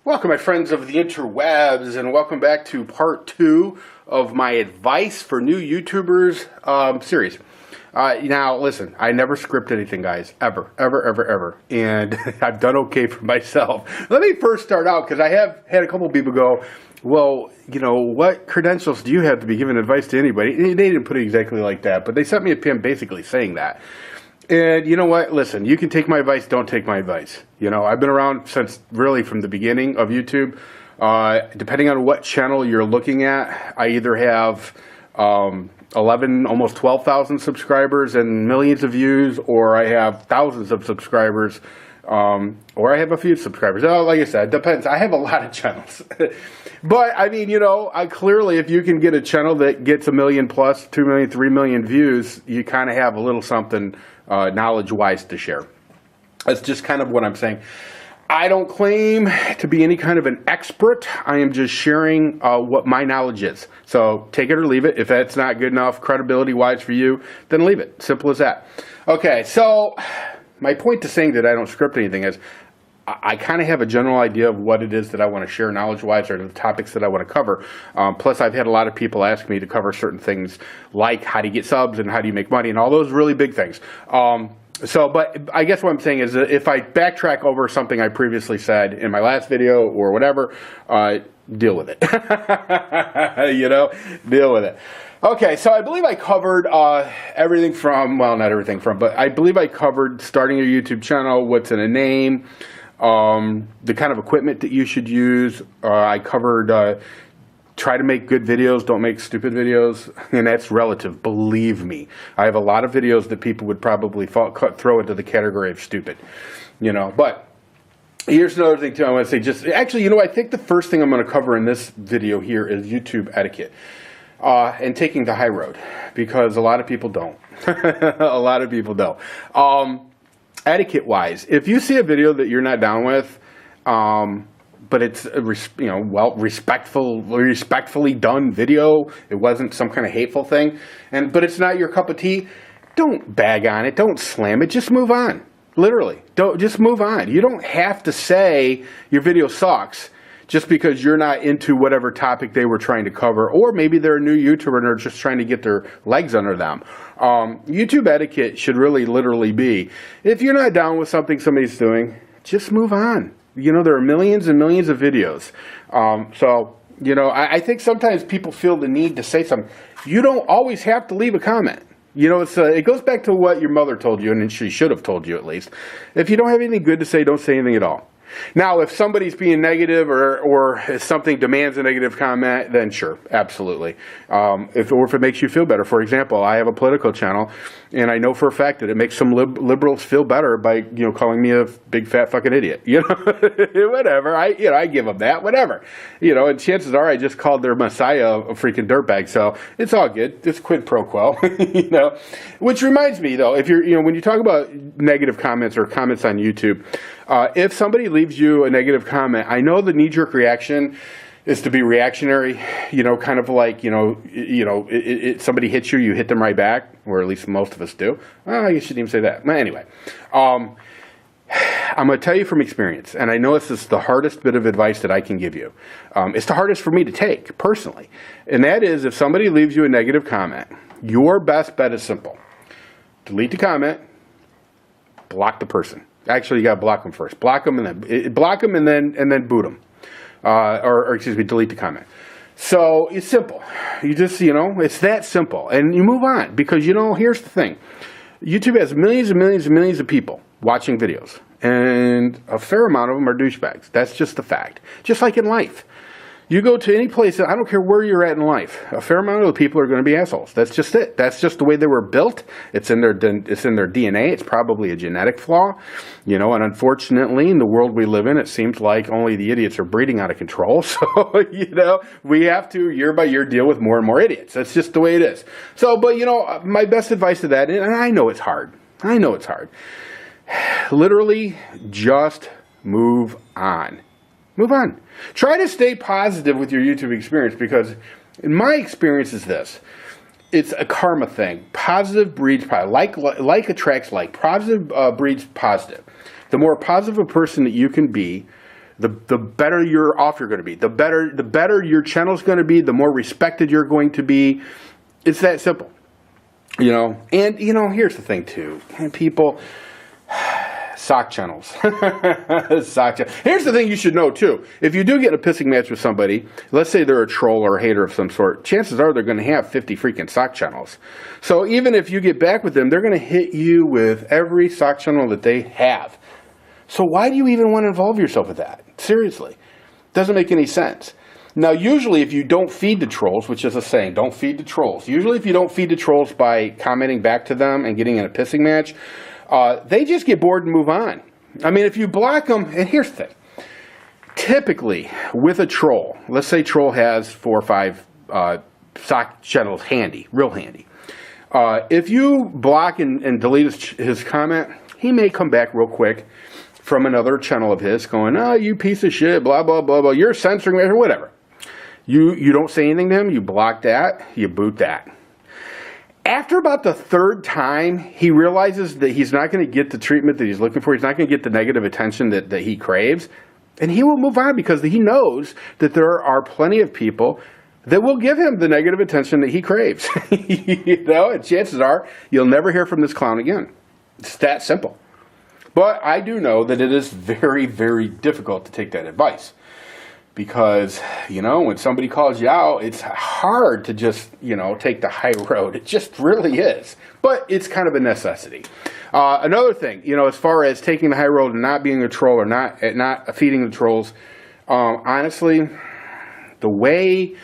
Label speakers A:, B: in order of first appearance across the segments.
A: Welcome, my friends of the interwebs, and welcome back to part 2 of my advice for new YouTubers series. Now, listen, I never script anything, guys, ever, and I've done okay for myself. Let me first start out, because I have had a couple people go, well, you know, what credentials do you have to be giving advice to anybody? They didn't put it exactly like that, but they sent me a pin basically saying that. And you know what? Listen, you can take my advice, don't take my advice. You know, I've been around since really from the beginning of YouTube. Depending on what channel you're looking at, I either have 11, almost 12,000 subscribers and millions of views, or I have thousands of subscribers, or I have a few subscribers. Like I said, it depends. I have a lot of channels. But, I mean, you know, clearly if you can get a channel that gets 1 million plus, 2 million, 3 million views, you kind of have a little something knowledge-wise to share. That's just kind of what I'm saying. I don't claim to be any kind of an expert. I am just sharing what my knowledge is. So take it or leave it. If that's not good enough credibility-wise for you, then leave it. Simple as that. Okay, so my point to saying that I don't script anything is I kind of have a general idea of what it is that I want to share knowledge-wise, or the topics that I want to cover. Plus, I've had a lot of people ask me to cover certain things like how do you get subs and how do you make money and all those really big things. But I guess what I'm saying is that if I backtrack over something I previously said in my last video or whatever, deal with it. You know, deal with it. Okay, so I believe I covered everything from, well, not everything from, but I believe I covered starting a YouTube channel, what's in a name, the kind of equipment that you should use. I covered try to make good videos, don't make stupid videos, and that's relative, believe me. I have a lot of videos that people would probably throw into the category of stupid, you know. But here's another thing too I want to say. Actually, you know, I think the first thing I'm going to cover in this video here is YouTube etiquette. And taking the high road, because a lot of people don't. A lot of people don't. Etiquette-wise, if you see a video that you're not down with, but it's a respectfully done video, it wasn't some kind of hateful thing, but it's not your cup of tea, don't bag on it, don't slam it, just move on. Literally, just move on. You don't have to say your video sucks just because you're not into whatever topic they were trying to cover, or maybe they're a new YouTuber and they're just trying to get their legs under them. YouTube etiquette should really literally be, if you're not down with something somebody's doing, just move on. You know, there are millions and millions of videos. So, you know, I think sometimes people feel the need to say something. You don't always have to leave a comment. You know, it goes back to what your mother told you, and she should have told you at least. If you don't have anything good to say, don't say anything at all. Now, if somebody's being negative or if something demands a negative comment, then sure, absolutely. If it makes you feel better. For example, I have a political channel, and I know for a fact that it makes some liberals feel better by, you know, calling me a big fat fucking idiot. You know, whatever. I give them that, whatever. You know, and chances are I just called their messiah a freaking dirtbag, so it's all good. It's quid pro quo. You know, which reminds me though, if you're, when you talk about negative comments or comments on YouTube, if somebody leaves you a negative comment, I know the knee-jerk reaction is to be reactionary, you know, kind of like, somebody hits you, you hit them right back, or at least most of us do. Well, you shouldn't even say that. But anyway, I'm going to tell you from experience, and I know this is the hardest bit of advice that I can give you. It's the hardest for me to take, personally. And that is, if somebody leaves you a negative comment, your best bet is simple. Delete the comment, block the person. Actually, you got to block them first. Block them and then boot them, or excuse me, delete the comment. So it's simple. You just, you know, it's that simple, and you move on, because, you know, here's the thing: YouTube has millions and millions and millions of people watching videos, and a fair amount of them are douchebags. That's just a fact. Just like in life. You go to any place, I don't care where you're at in life, a fair amount of the people are going to be assholes. That's just it. That's just the way they were built. It's in their DNA. It's probably a genetic flaw. You know, and unfortunately, in the world we live in, it seems like only the idiots are breeding out of control. So, you know, we have to, year by year, deal with more and more idiots. That's just the way it is. So, but, you know, my best advice to that, and I know it's hard. I know it's hard. Literally, just move on. Move on. Try to stay positive with your YouTube experience, because in my experience is this. It's a karma thing. Positive breeds positive. Like attracts like. Positive breeds positive. The more positive a person that you can be, the better off you're going to be. The better your channel's going to be, the more respected you're going to be. It's that simple. You know, and you know, here's the thing too. People, sock channels. Sock channels. Here's the thing you should know too. If you do get in a pissing match with somebody, let's say they're a troll or a hater of some sort, chances are they're going to have 50 freaking sock channels. So even if you get back with them, they're going to hit you with every sock channel that they have. So why do you even want to involve yourself with that? Seriously. Doesn't make any sense. Now, usually if you don't feed the trolls, which is a saying, don't feed the trolls. Usually if you don't feed the trolls by commenting back to them and getting in a pissing match, they just get bored and move on. I mean, if you block them, and here's the thing. Typically, with a troll, let's say troll has 4 or 5 sock channels handy, real handy. If you block and delete his comment, he may come back real quick from another channel of his going, oh, you piece of shit, blah, blah, blah, blah, you're censoring me, or whatever. You don't say anything to him, you block that, you boot that. After about the 3rd time, he realizes that he's not going to get the treatment that he's looking for, he's not going to get the negative attention that he craves, and he will move on because he knows that there are plenty of people that will give him the negative attention that he craves. You know, and chances are you'll never hear from this clown again. It's that simple. But I do know that it is very, very difficult to take that advice. Because, you know, when somebody calls you out, it's hard to just, you know, take the high road. It just really is. But it's kind of a necessity. Another thing, you know, as far as taking the high road and not being a troll or not feeding the trolls, honestly, the way,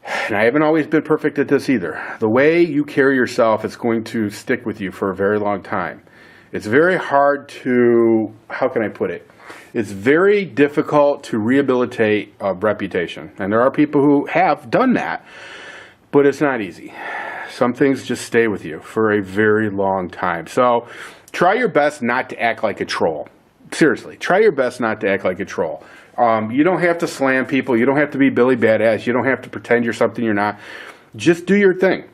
A: and I haven't always been perfect at this either, the way you carry yourself is going to stick with you for a very long time. It's very hard to, how can I put it? It's very difficult to rehabilitate a reputation. And there are people who have done that, but it's not easy. Some things just stay with you for a very long time. So try your best not to act like a troll. Seriously, try your best not to act like a troll. You don't have to slam people. You don't have to be Billy Badass. You don't have to pretend you're something you're not. Just do your thing.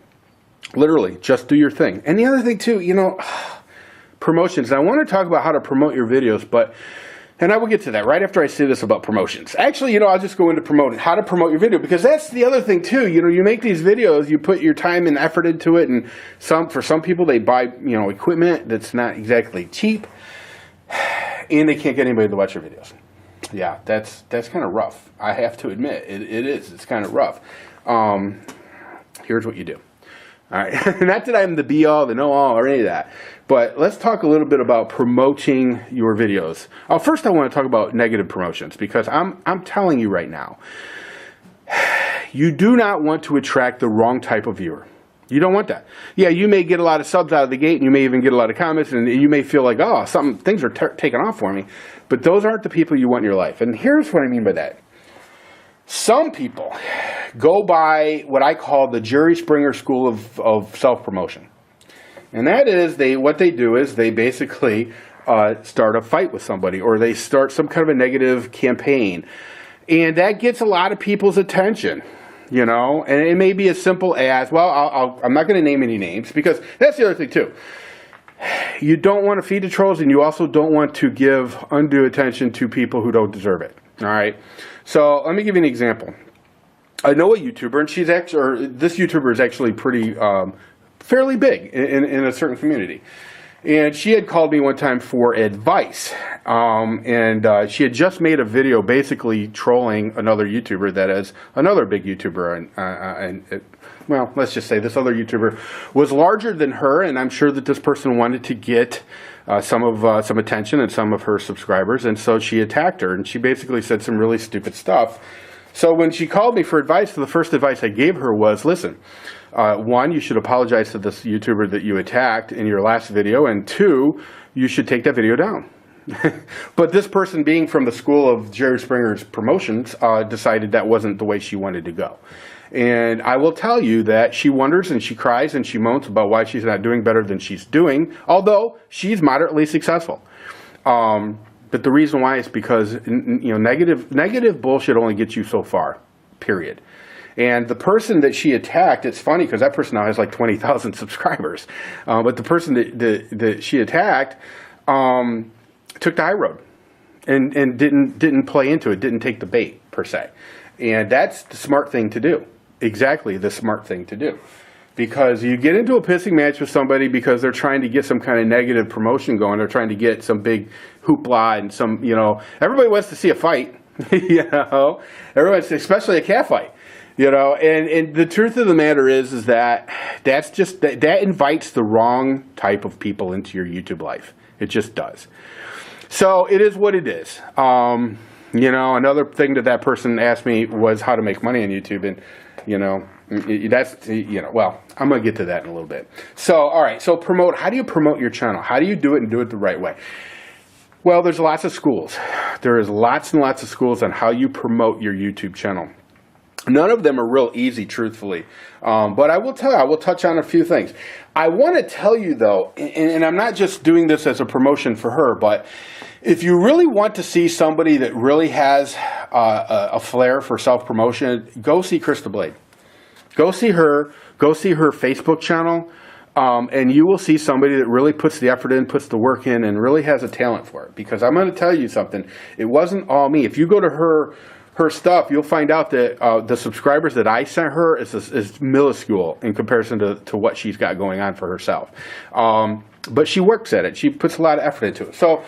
A: Literally, just do your thing. And the other thing too, you know, promotions. I want to talk about how to promote your videos, and I will get to that right after I say this about promotions. Actually, you know, I'll just go into promoting, how to promote your video, because that's the other thing too. You know, you make these videos, you put your time and effort into it, and for some people, they buy, you know, equipment that's not exactly cheap, and they can't get anybody to watch your videos. Yeah, that's kind of rough. I have to admit, it is. It's kind of rough. Here's what you do. All right, not that I'm the be-all, the know-all, or any of that, but let's talk a little bit about promoting your videos. First, I want to talk about negative promotions, because I'm telling you right now, you do not want to attract the wrong type of viewer. You don't want that. Yeah, you may get a lot of subs out of the gate, and you may even get a lot of comments, and you may feel like, oh, things are taking off for me, but those aren't the people you want in your life. And here's what I mean by that. Some people go by what I call the Jerry Springer school of self-promotion. And that is, what they do is they basically start a fight with somebody, or they start some kind of a negative campaign. And that gets a lot of people's attention, you know. And it may be as simple as, well, I'm not going to name any names, because that's the other thing too. You don't want to feed the trolls, and you also don't want to give undue attention to people who don't deserve it. All right. So let me give you an example. I know a YouTuber, and this YouTuber is actually pretty fairly big in a certain community. And she had called me one time for advice. She had just made a video basically trolling another YouTuber that is another big YouTuber. Well, let's just say this other YouTuber was larger than her, and I'm sure that this person wanted to get some attention and some of her subscribers, and so she attacked her, and she basically said some really stupid stuff. So when she called me for advice, the first advice I gave her was, listen, one, you should apologize to this YouTuber that you attacked in your last video, and two, you should take that video down. But this person, being from the school of Jerry Springer's promotions, decided that wasn't the way she wanted to go. And I will tell you that she wonders and she cries and she moans about why she's not doing better than she's doing, although she's moderately successful. But the reason why is because, you know, negative bullshit only gets you so far, period. And the person that she attacked, it's funny because that person now has like 20,000 subscribers. But the person that she attacked took the high road. and didn't play into it, didn't take the bait per se. And that's the smart thing to do. Exactly the smart thing to do. Because you get into a pissing match with somebody because they're trying to get some kind of negative promotion going. They're trying to get some big hoopla and some, everybody wants to see a fight, everyone, especially a cat fight, and the truth of the matter is that that invites the wrong type of people into your YouTube life. It just does. So it is what it is. Another thing that person asked me was how to make money on YouTube, and, well, I'm going to get to that in a little bit. So, all right, so how do you promote your channel? How do you do it and do it the right way? Well, there's lots of schools. There is lots and lots of schools on how you promote your YouTube channel. None of them are real easy, truthfully. But I will touch on a few things. I want to tell you, though, and I'm not just doing this as a promotion for her, but if you really want to see somebody that really has a flair for self-promotion, go see Krista Blade. Go see her Facebook channel, and you will see somebody that really puts the effort in, puts the work in, and really has a talent for it. Because I'm going to tell you something, it wasn't all me. If you go to her stuff, you'll find out that the subscribers that I sent her is minuscule in comparison to what she's got going on for herself. But she works at it. She puts a lot of effort into it. So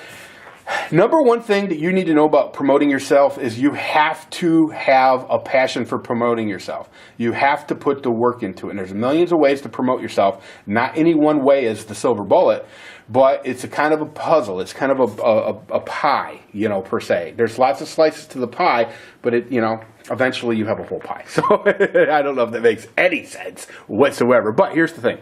A: number one thing that you need to know about promoting yourself is you have to have a passion for promoting yourself. You have to put the work into it. And there's millions of ways to promote yourself. Not any one way is the silver bullet, but it's a kind of a puzzle. It's kind of a pie, per se. There's lots of slices to the pie, but eventually you have a whole pie. So I don't know if that makes any sense whatsoever. But here's the thing.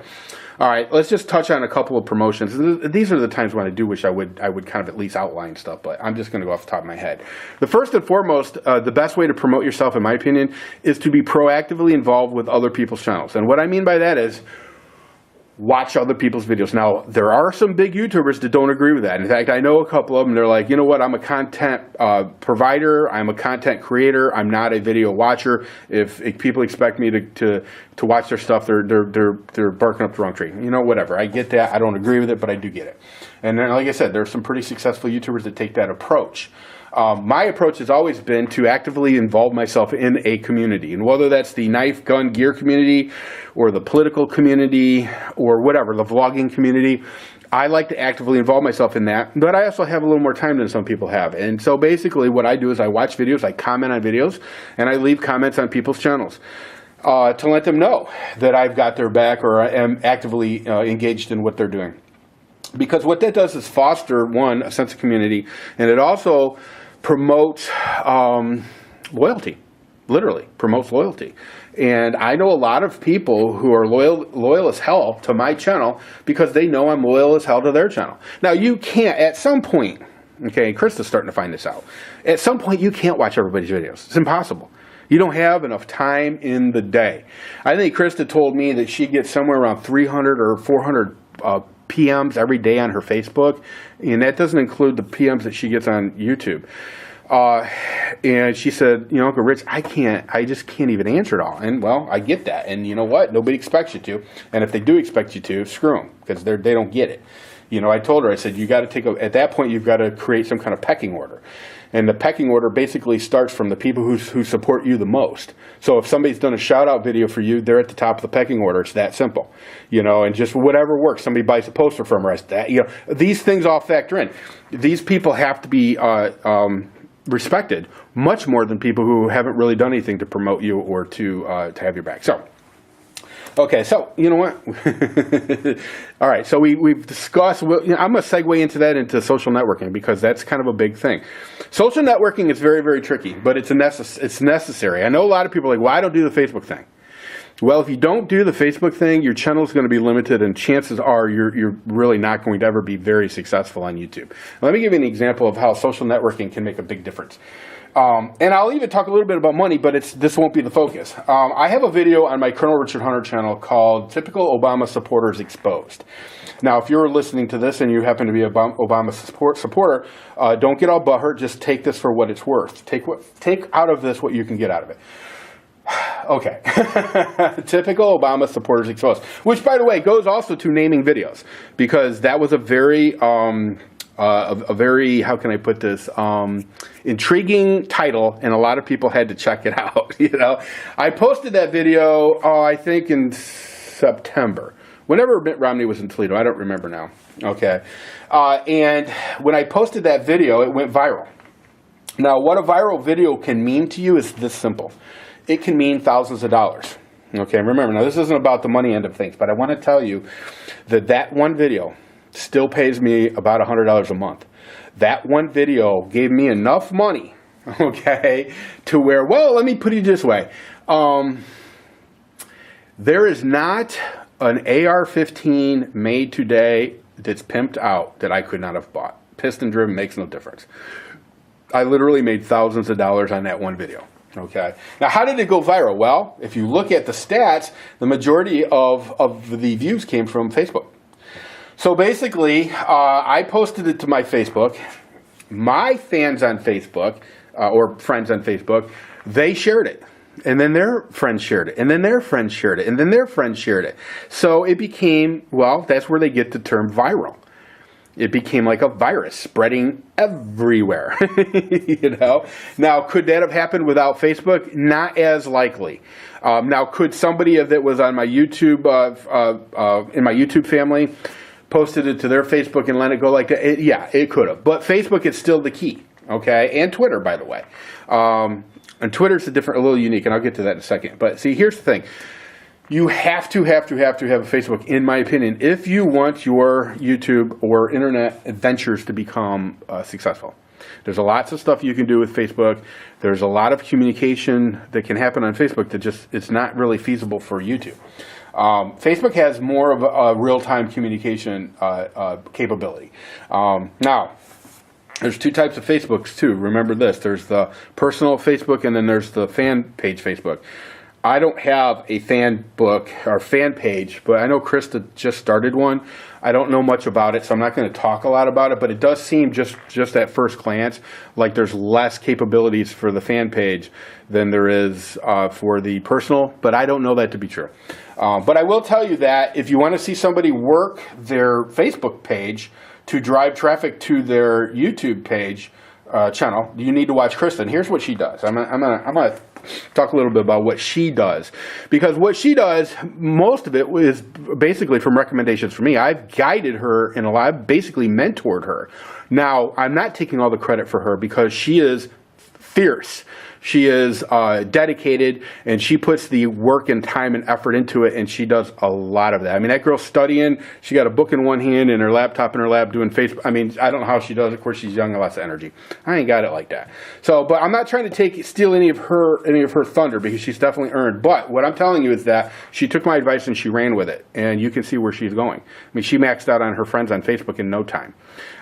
A: All right, let's just touch on a couple of promotions. These are the times when I do wish I would kind of at least outline stuff, but I'm just going to go off the top of my head. The first and foremost, the best way to promote yourself, in my opinion, is to be proactively involved with other people's channels. And what I mean by that is watch other people's videos. Now, there are some big YouTubers that don't agree with that. In fact, I know a couple of them. They're like, you know what? I'm a content provider. I'm a content creator. I'm not a video watcher. If people expect me to watch their stuff, they're barking up the wrong tree. Whatever. I get that. I don't agree with it, but I do get it. And then, like I said, there's some pretty successful YouTubers that take that approach. My approach has always been to actively involve myself in a community, and whether that's the knife, gun, gear community, or the political community, or whatever, the vlogging community, I like to actively involve myself in that, but I also have a little more time than some people have. And so basically what I do is I watch videos, I comment on videos, and I leave comments on people's channels to let them know that I've got their back or I am actively engaged in what they're doing. Because what that does is foster, one, a sense of community, and it also promotes loyalty, literally promotes loyalty. And I know a lot of people who are loyal as hell to my channel because they know I'm loyal as hell to their channel. Now, you can't, at some point, okay, Krista's starting to find this out, at some point you can't watch everybody's videos. It's impossible. You don't have enough time in the day. I think Krista told me that she gets somewhere around 300 or 400 PMs every day on her Facebook, and that doesn't include the PMs that she gets on YouTube. And she said, Uncle Rich, I just can't even answer it all. And well, I get that. And you know what? Nobody expects you to. And if they do expect you to, screw them, because they don't get it. I told her, I said, you got to at that point, you've got to create some kind of pecking order. And the pecking order basically starts from the people who support you the most. So if somebody's done a shout-out video for you, they're at the top of the pecking order. It's that simple. And just whatever works. Somebody buys a poster from her. These things all factor in. These people have to be respected much more than people who haven't really done anything to promote you or to have your back. So, okay, so you know what? All right, so we've discussed. I'm going to segue into social networking because that's kind of a big thing. Social networking is very, very tricky, but it's necessary. I know a lot of people are like, well, I don't do the Facebook thing. Well, if you don't do the Facebook thing, your channel is going to be limited, and chances are you're really not going to ever be very successful on YouTube. Let me give you an example of how social networking can make a big difference. And I'll even talk a little bit about money, but this won't be the focus. I have a video on my Colonel Richard Hunter channel called Typical Obama Supporters Exposed. Now, if you're listening to this and you happen to be an Obama supporter, don't get all butthurt. Just take this for what it's worth. Take out of this what you can get out of it. Okay. Typical Obama supporters exposed, which, by the way, goes also to naming videos, because that was a very a very, how can I put this, intriguing title, and a lot of people had to check it out. You know, I posted that video, I think in September, whenever Mitt Romney was in Toledo. I don't remember now. Okay, and when I posted that video, it went viral. Now, what a viral video can mean to you is this simple. It can mean thousands of dollars. Okay, remember, now this isn't about the money end of things, but I want to tell you that that one video still pays me about $100 a month. That one video gave me enough money, okay, to where, well, let me put it this way. There is not an AR-15 made today that's pimped out that I could not have bought. Piston driven makes no difference. I literally made thousands of dollars on that one video. Okay. Now, how did it go viral? Well, if you look at the stats, the majority of the views came from Facebook. So basically, I posted it to my Facebook. My fans on Facebook, or friends on Facebook, they shared it. And then their friends shared it. And then their friends shared it. And then their friends shared it. So it became, well, that's where they get the term viral. It became like a virus spreading everywhere, you know. Now, could that have happened without Facebook? Not as likely. Now, could somebody that was on my YouTube, in my YouTube family, posted it to their Facebook and let it go like that? Yeah, it could have. But Facebook is still the key, okay? And Twitter, by the way. And Twitter's a little unique, and I'll get to that in a second. But see, here's the thing. You have to have a Facebook, in my opinion, if you want your YouTube or internet ventures to become successful. There's lots of stuff you can do with Facebook. There's a lot of communication that can happen on Facebook that just, it's not really feasible for YouTube. Facebook has more of a real-time communication capability. Now, there's two types of Facebooks too. Remember this. There's the personal Facebook, and then there's the fan page Facebook. I don't have a fan book or fan page, but I know Krista just started one. I don't know much about it, so I'm not going to talk a lot about it, but it does seem just at first glance like there's less capabilities for the fan page than there is for the personal, but I don't know that to be true. But I will tell you that if you want to see somebody work their Facebook page to drive traffic to their YouTube page channel, you need to watch Krista. And here's what she does. I'm gonna talk a little bit about what she does, because what she does, most of it is basically from recommendations from me. I've guided her and I've basically mentored her. Now, I'm not taking all the credit for her because she is fierce. She is dedicated, and she puts the work and time and effort into it, and she does a lot of that. I mean, that girl's studying. She got a book in one hand and her laptop in her lap doing Facebook. I mean, I don't know how she does it. Of course, she's young and lots of energy. I ain't got it like that. So, but I'm not trying to steal any of her thunder, because she's definitely earned. But what I'm telling you is that she took my advice and she ran with it, and you can see where she's going. I mean, she maxed out on her friends on Facebook in no time.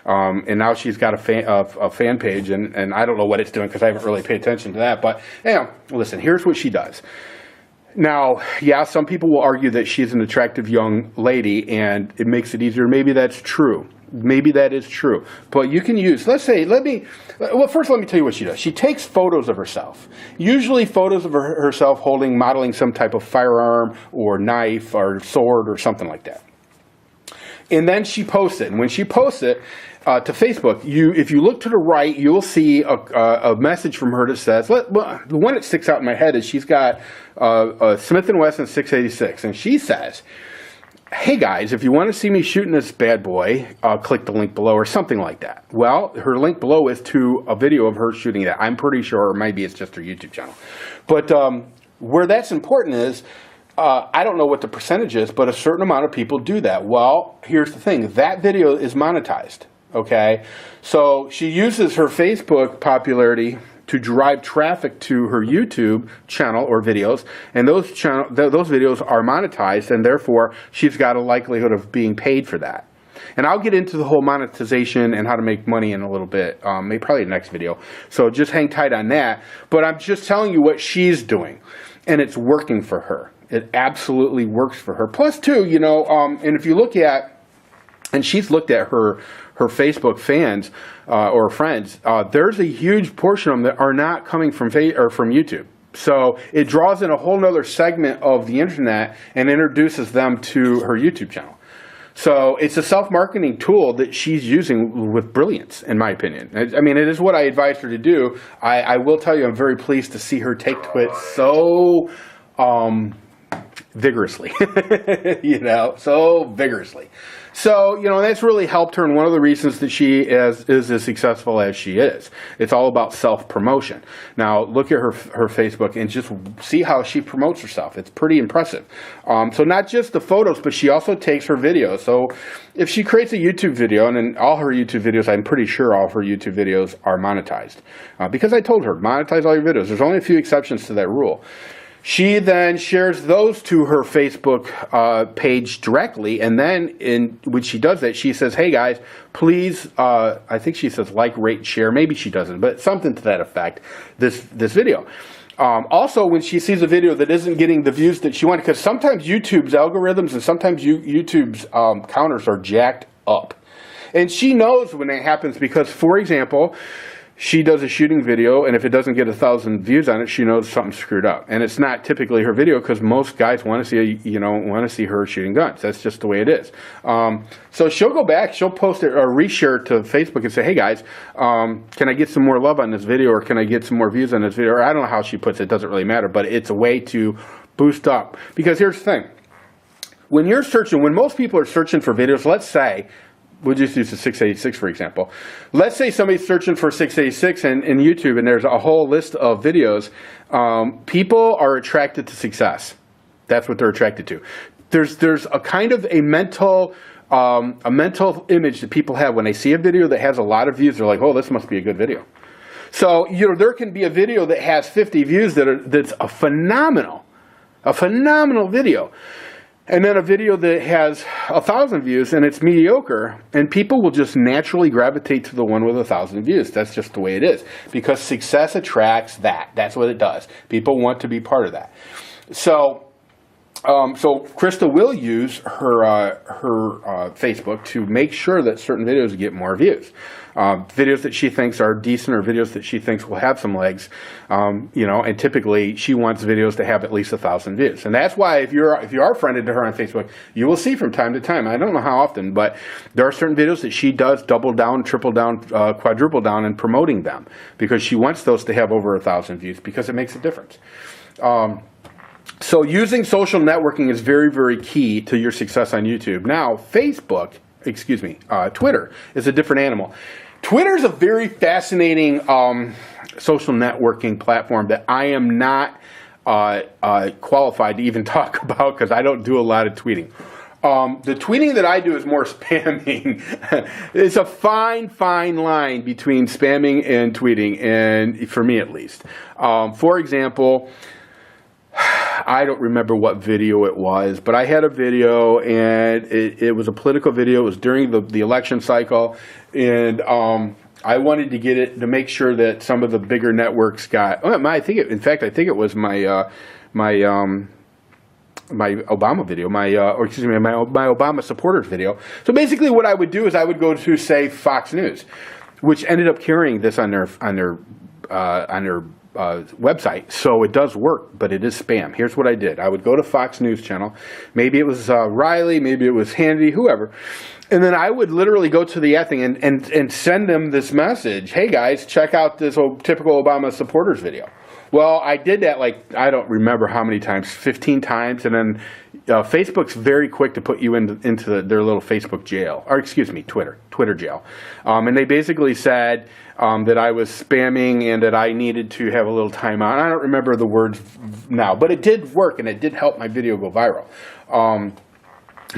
A: And now she's got a fan page, and I don't know what it's doing because I haven't really paid attention to that. But, you know, listen, here's what she does. Now, yeah, some people will argue that she's an attractive young lady and it makes it easier. Maybe that's true. Maybe that is true. But you can use, first let me tell you what she does. She takes photos of herself, usually photos of herself modeling some type of firearm or knife or sword or something like that. And then she posts it. And when she posts it to Facebook, if you look to the right, you'll see a message from her that says, the one that sticks out in my head is she's got a Smith & Wesson 686. And she says, hey guys, if you want to see me shooting this bad boy, click the link below, or something like that. Well, her link below is to a video of her shooting that. I'm pretty sure, or maybe it's just her YouTube channel. But where that's important is, I don't know what the percentage is, but a certain amount of people do that. Well, here's the thing. That video is monetized, okay? So she uses her Facebook popularity to drive traffic to her YouTube channel or videos, and those videos are monetized, and therefore she's got a likelihood of being paid for that. And I'll get into the whole monetization and how to make money in a little bit, maybe probably the next video. So just hang tight on that. But I'm just telling you what she's doing, and it's working for her. It absolutely works for her. Plus, too, you know, and if you look at, and she's looked at her Facebook fans or friends, there's a huge portion of them that are not coming from YouTube. So it draws in a whole nother segment of the internet and introduces them to her YouTube channel. So it's a self-marketing tool that she's using with brilliance, in my opinion. I mean, it is what I advised her to do. I will tell you, I'm very pleased to see her take to it so vigorously, so vigorously. So, that's really helped her, and one of the reasons that she is as successful as she is. It's all about self-promotion. Now, look at her Facebook and just see how she promotes herself. It's pretty impressive. So not just the photos, but she also takes her videos. So if she creates a YouTube video, and in all her YouTube videos, I'm pretty sure all of her YouTube videos are monetized. Because I told her, monetize all your videos. There's only a few exceptions to that rule. She then shares those to her Facebook page directly, and then when she does that, she says, hey guys, please, I think she says like, rate, share, maybe she doesn't, but something to that effect, this video. Also, when she sees a video that isn't getting the views that she wanted, because sometimes YouTube's algorithms and sometimes YouTube's counters are jacked up. And she knows when it happens because, for example, she does a shooting video, and if it doesn't get 1,000 views on it, she knows something's screwed up. And it's not typically her video because most guys want to see her shooting guns. That's just the way it is. So she'll go back, she'll post it or reshare to Facebook and say, hey guys, can I get some more love on this video, or can I get some more views on this video? Or I don't know how she puts it, doesn't really matter, but it's a way to boost up. Because here's the thing. When most people are searching for videos, let's say, we'll just use the 686 for example. Let's say somebody's searching for 686 in YouTube, and there's a whole list of videos. People are attracted to success. That's what they're attracted to. There's a kind of a mental image that people have when they see a video that has a lot of views. They're like, oh, this must be a good video. So there can be a video that has 50 views that's a phenomenal video. And then a video that has 1,000 views and it's mediocre, and people will just naturally gravitate to the one with 1,000 views. That's just the way it is, because success attracts that. That's what it does. People want to be part of that. So Krista will use her Facebook to make sure that certain videos get more views. Videos that she thinks are decent, or videos that she thinks will have some legs, and typically she wants videos to have at least 1,000 views. And that's why if you are friended to her on Facebook, you will see from time to time, I don't know how often, but there are certain videos that she does double down, triple down, quadruple down in promoting them, because she wants those to have over 1,000 views, because it makes a difference. So using social networking is very, very key to your success on YouTube. Now, Twitter is a different animal. Twitter is a very fascinating social networking platform that I am not qualified to even talk about, because I don't do a lot of tweeting. The tweeting that I do is more spamming. It's a fine line between spamming and tweeting, and for me at least. For example, I don't remember what video it was, but I had a video, and it was a political video. It was during the election cycle, and I wanted to get it to make sure that some of the bigger networks got. I think it was my Obama video, my Obama supporters video. So basically, what I would do is I would go to, say, Fox News, which ended up carrying this on their website, so it does work, but it is spam. Here's what I did. I would go to Fox News channel. Maybe it was Riley, maybe it was Hannity, whoever. And then I would literally go to the thing and send them this message. Hey guys, check out this typical Obama supporters video. Well, I did that, like, I don't remember how many times, 15 times, and then Facebook's very quick to put you into their little Facebook jail, or excuse me, Twitter jail. And they basically said that I was spamming and that I needed to have a little timeout. I don't remember the words now, but it did work, and it did help my video go viral.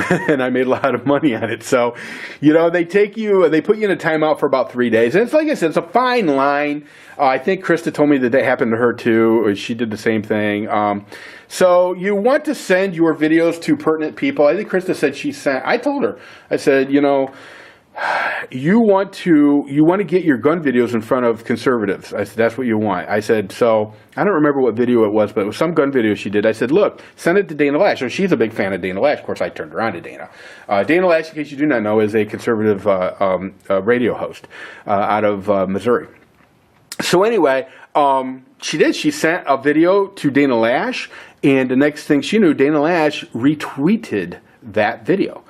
A: And I made a lot of money on it. So, they put you in a timeout for about 3 days. And it's like I said, it's a fine line. I think Krista told me that happened to her too. She did the same thing. So you want to send your videos to pertinent people. I think Krista said I told her, I said, you want to get your gun videos in front of conservatives. I said, that's what you want. I said, so I don't remember what video it was, but it was some gun video she did. I said, look, send it to Dana Lash. So she's a big fan of Dana Lash. Of course, I turned her on to Dana. Dana Lash, in case you do not know, is a conservative radio host out of Missouri. So anyway, she sent a video to Dana Lash, and the next thing she knew, Dana Lash retweeted that video.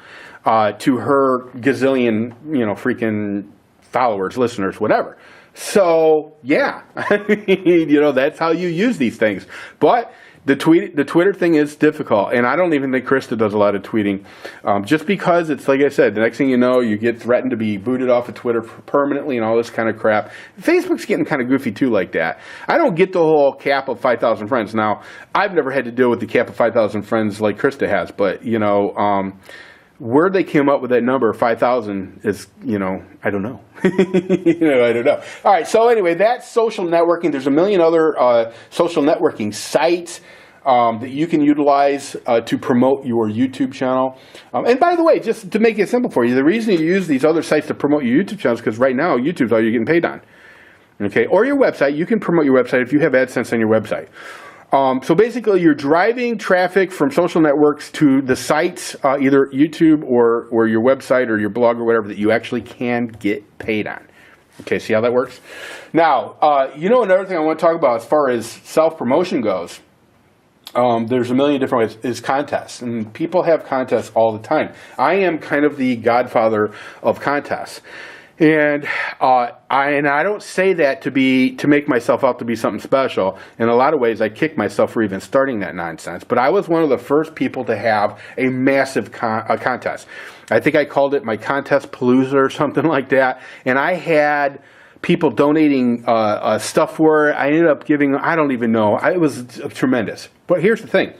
A: to her gazillion, freaking followers, listeners, whatever. So, yeah, that's how you use these things. But the Twitter thing is difficult, and I don't even think Krista does a lot of tweeting, just because it's, like I said, the next thing you know, you get threatened to be booted off of Twitter permanently and all this kind of crap. Facebook's getting kind of goofy, too, like that. I don't get the whole cap of 5,000 friends. Now, I've never had to deal with the cap of 5,000 friends like Krista has, but, where they came up with that number, 5,000, is, I don't know. I don't know. All right, so anyway, that's social networking. There's a million other social networking sites that you can utilize to promote your YouTube channel. And by the way, just to make it simple for you, the reason you use these other sites to promote your YouTube channel is because right now, YouTube's all you're getting paid on. Okay, or your website. You can promote your website if you have AdSense on your website. So basically, you're driving traffic from social networks to the sites, either YouTube or your website or your blog or whatever, that you actually can get paid on. Okay, see how that works? Now, another thing I want to talk about as far as self-promotion goes, there's a million different ways, is contests. And people have contests all the time. I am kind of the godfather of contests. And I don't say that to make myself out to be something special. In a lot of ways, I kick myself for even starting that nonsense. But I was one of the first people to have a massive contest. I think I called it my Contest Palooza or something like that. And I had people donating stuff for it. I ended up giving, I don't even know. It was tremendous. But here's the thing.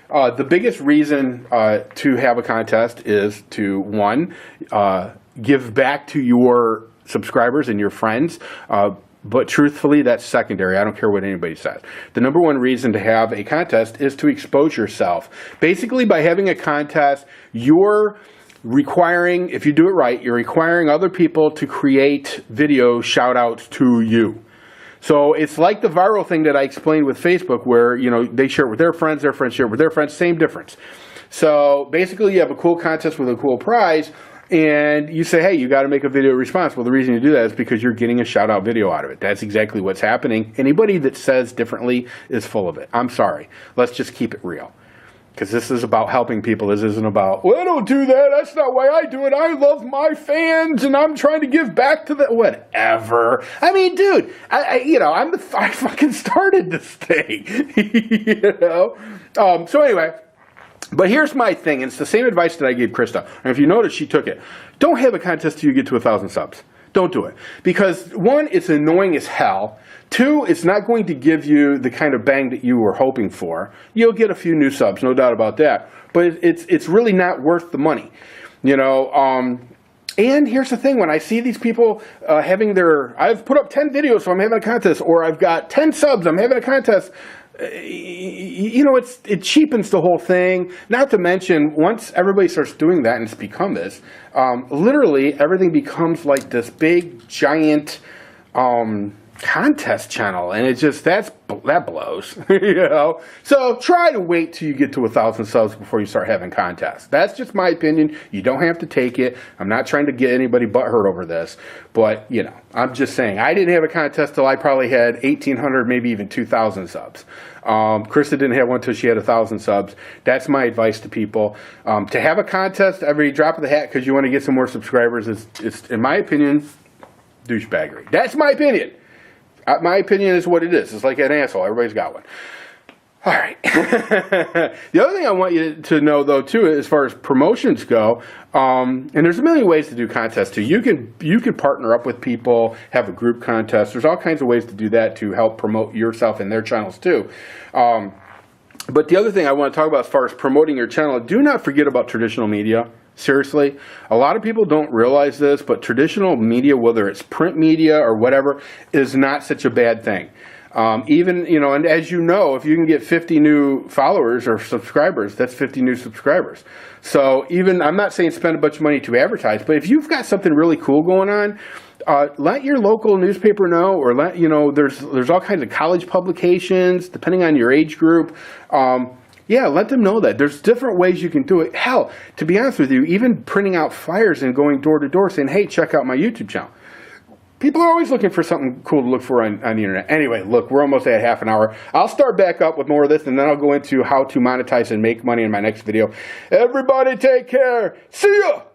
A: The biggest reason to have a contest is to, one, give back to your subscribers and your friends, but truthfully, that's secondary. I don't care what anybody says. The number one reason to have a contest is to expose yourself. Basically, by having a contest, you're requiring, if you do it right, you're requiring other people to create video shout-outs to you. So it's like the viral thing that I explained with Facebook where, they share it with their friends share it with their friends, same difference. So basically, you have a cool contest with a cool prize, and you say, hey, you got to make a video response. Well, the reason you do that is because you're getting a shout-out video out of it. That's exactly what's happening. Anybody that says differently is full of it. I'm sorry. Let's just keep it real. Because this is about helping people. This isn't about, well, I don't do that. That's not why I do it. I love my fans, and I'm trying to give back to them. Whatever. I mean, dude, I fucking started this thing. So anyway. But here's my thing, and it's the same advice that I gave Krista. And if you notice, she took it. Don't have a contest till you get to 1,000 subs. Don't do it. Because, one, it's annoying as hell. Two, it's not going to give you the kind of bang that you were hoping for. You'll get a few new subs, no doubt about that. But it's really not worth the money. And here's the thing, when I see these people I've put up 10 videos, so I'm having a contest, or I've got 10 subs, I'm having a contest, it cheapens the whole thing. Not to mention, once everybody starts doing that and it's become this, literally everything becomes like this big, giant contest channel, and that blows. So try to wait till you get to 1,000 subs before you start having contests. That's just my opinion. You don't have to take it. I'm not trying to get anybody butthurt over this, but I'm just saying, I didn't have a contest till I probably had 1,800, maybe even 2,000 subs. Krista didn't have one till she had 1,000 subs. That's my advice to people. To have a contest every drop of the hat because you want to get some more subscribers is, in my opinion, douchebaggery. That's my opinion. My opinion is what it is. It's like an asshole. Everybody's got one. All right. The other thing I want you to know, though, too, as far as promotions go, and there's a million ways to do contests, too. You can partner up with people, have a group contest. There's all kinds of ways to do that to help promote yourself and their channels, too. But the other thing I want to talk about as far as promoting your channel, do not forget about traditional media. Seriously, a lot of people don't realize this, but traditional media, whether it's print media or whatever, is not such a bad thing. And as you know, if you can get 50 new followers or subscribers, that's 50 new subscribers. So I'm not saying spend a bunch of money to advertise, but if you've got something really cool going on, let your local newspaper know, or there's all kinds of college publications, depending on your age group. Let them know that. There's different ways you can do it. Hell, to be honest with you, even printing out flyers and going door to door saying, hey, check out my YouTube channel. People are always looking for something cool to look for on the internet. Anyway, look, we're almost at half an hour. I'll start back up with more of this, and then I'll go into how to monetize and make money in my next video. Everybody take care. See ya!